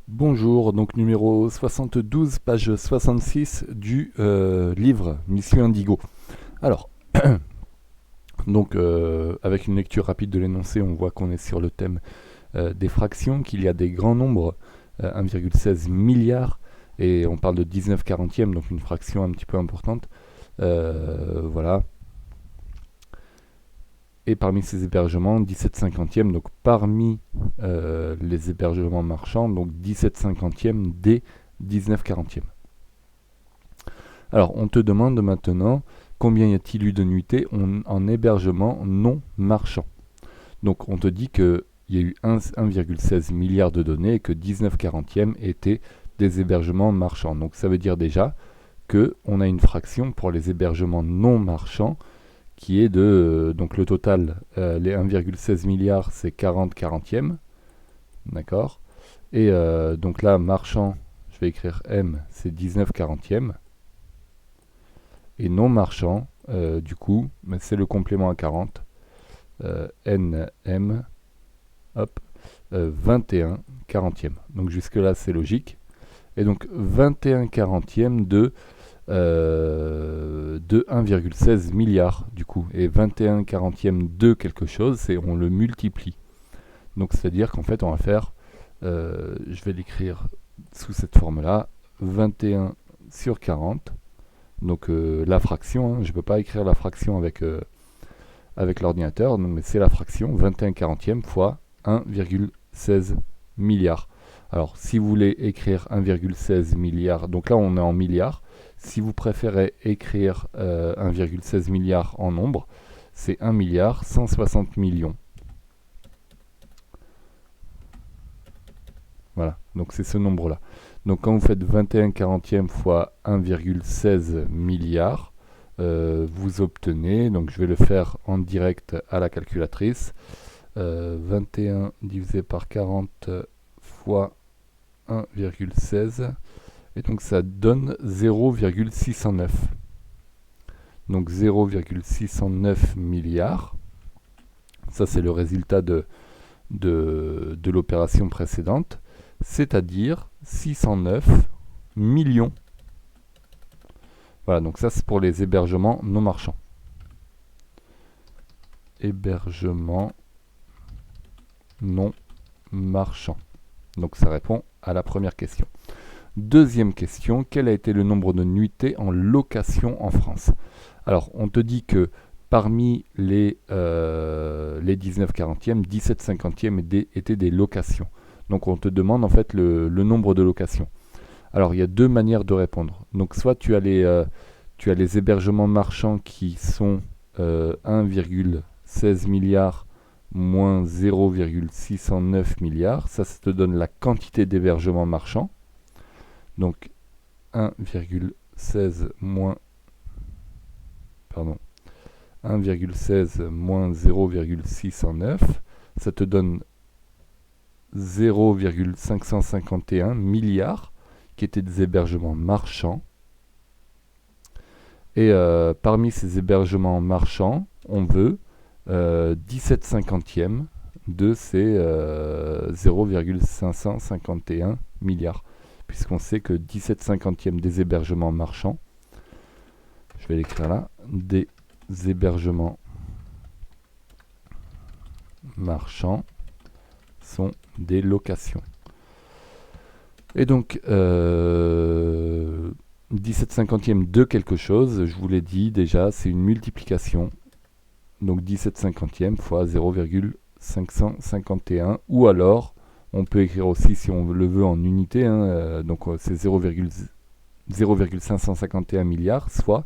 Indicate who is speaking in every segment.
Speaker 1: Bonjour, donc numéro 72, page 66 du livre Mission Indigo. Alors, avec une lecture rapide de l'énoncé, on voit qu'on est sur le thème des fractions, qu'il y a des grands nombres, 1,16 milliard, et on parle de 19 quarantièmes, donc une fraction un petit peu importante. Voilà. Et parmi ces hébergements, 17 cinquantièmes, donc parmi les hébergements marchands, donc 17 cinquantièmes des 19 quarantièmes. Alors, on te demande maintenant combien y a-t-il eu de nuitées en hébergement non marchand. Donc, on te dit qu'il y a eu 1,16 milliard de données et que 19 quarantièmes étaient des hébergements marchands. Donc, ça veut dire déjà qu'on a une fraction pour les hébergements non marchands qui est de, donc le total, les 1,16 milliards, c'est 40 quarantièmes, d'accord. Et donc là, marchand, je vais écrire M, c'est 19 quarantièmes. Et non marchand, du coup, c'est le complément à 40, NM, hop, 21 quarantièmes. Donc jusque là, c'est logique. Et donc 21 quarantièmes de 1,16 milliard du coup. Et 21 quarantièmes de quelque chose, c'est on le multiplie. Donc c'est-à-dire qu'en fait on va faire, je vais l'écrire sous cette forme-là, 21 sur 40. Donc la fraction, hein, je ne peux pas écrire la fraction avec l'ordinateur, mais c'est la fraction 21 quarantièmes fois 1,16 milliard. Alors si vous voulez écrire 1,16 milliard, donc là on est en milliards. Si vous préférez écrire 1,16 milliard en nombre, c'est 1 milliard 160 millions. Voilà, donc c'est ce nombre-là. Donc quand vous faites 21 quarantièmes fois 1,16 milliard, vous obtenez, donc je vais le faire en direct à la calculatrice, 21 divisé par 40 fois 1,16, et donc ça donne 0,609. Donc 0,609 milliards. Ça, c'est le résultat de l'opération précédente, c'est-à-dire 609 millions. Voilà, donc ça, c'est pour les hébergements non marchands. Hébergements non marchands. Donc ça répond à la première question. Deuxième question, quel a été le nombre de nuitées en location en France? Alors, on te dit que parmi les 19 quarantièmes, 17 cinquantièmes étaient des locations. Donc, on te demande en fait le nombre de locations. Alors, il y a deux manières de répondre. Donc, soit tu as les hébergements marchands qui sont 1,16 milliard moins 0,609 milliards. Ça te donne la quantité d'hébergements marchands. Donc 1,16 moins 0,609, ça te donne 0,551 milliards qui étaient des hébergements marchands. Et parmi ces hébergements marchands, on veut 17 cinquantièmes de ces 0,551 milliards. Puisqu'on sait que 17 cinquantièmes des hébergements marchands, je vais l'écrire là, des hébergements marchands sont des locations. Et donc, 17 cinquantièmes de quelque chose, je vous l'ai dit déjà, c'est une multiplication. Donc 17 cinquantièmes fois 0,551, ou alors on peut écrire aussi, si on le veut, en unité, hein, donc c'est 0,551 milliards, soit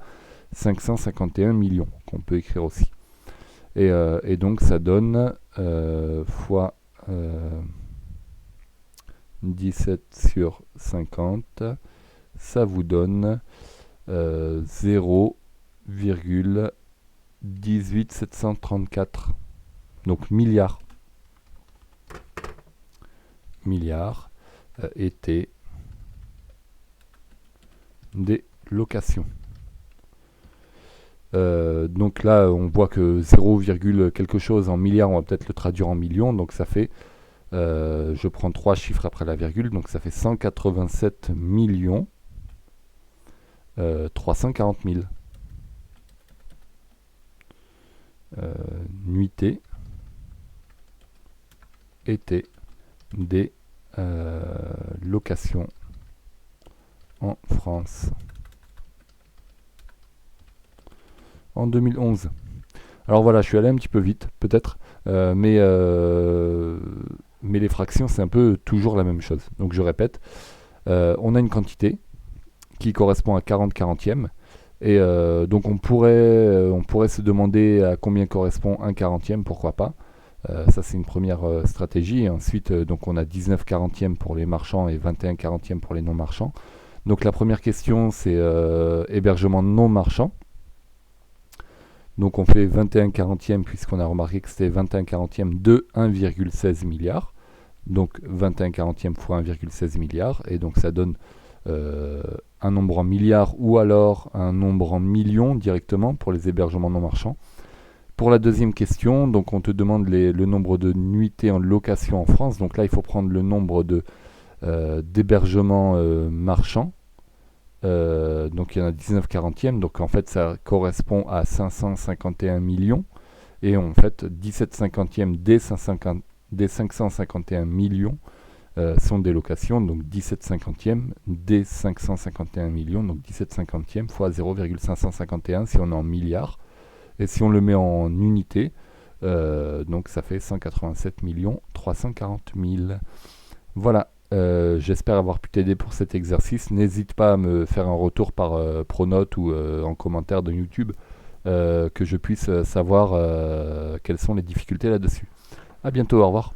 Speaker 1: 551 millions, qu'on peut écrire aussi. Et donc ça donne fois 17 sur 50, ça vous donne 0,18734, donc milliards. Milliards étaient des locations. Donc là, on voit que 0, quelque chose en milliards, on va peut-être le traduire en millions, donc ça fait Je prends 3 chiffres après la virgule, donc ça fait 187 millions 340 000. Nuitées, été, des locations en France en 2011. Alors voilà, je suis allé un petit peu vite, peut-être, mais les fractions, c'est un peu toujours la même chose. Donc je répète, on a une quantité qui correspond à 40 quarantièmes, et donc on pourrait se demander à combien correspond un quarantième, pourquoi pas. Ça c'est une première stratégie. Et ensuite, donc on a 19 quarantièmes pour les marchands et 21 quarantièmes pour les non marchands. Donc la première question, c'est hébergement non marchand. Donc on fait 21 quarantièmes puisqu'on a remarqué que c'était 21 quarantièmes de 1,16 milliard. Donc 21 quarantièmes fois 1,16 milliard. Et donc ça donne un nombre en milliards ou alors un nombre en millions directement pour les hébergements non marchands. Pour la deuxième question, donc on te demande le nombre de nuitées en location en France. Donc là, il faut prendre le nombre d'hébergements marchands. Donc il y en a 19 quarantièmes, donc en fait ça correspond à 551 millions. Et en fait, 17 cinquantièmes des 551 millions sont des locations, donc 17 cinquantièmes des 551 millions, donc 17 cinquantièmes fois 0,551 si on est en milliards. Et si on le met en unités, donc ça fait 187 millions 340 000. Voilà, j'espère avoir pu t'aider pour cet exercice. N'hésite pas à me faire un retour par Pronote ou en commentaire de YouTube, que je puisse savoir quelles sont les difficultés là-dessus. A bientôt, au revoir.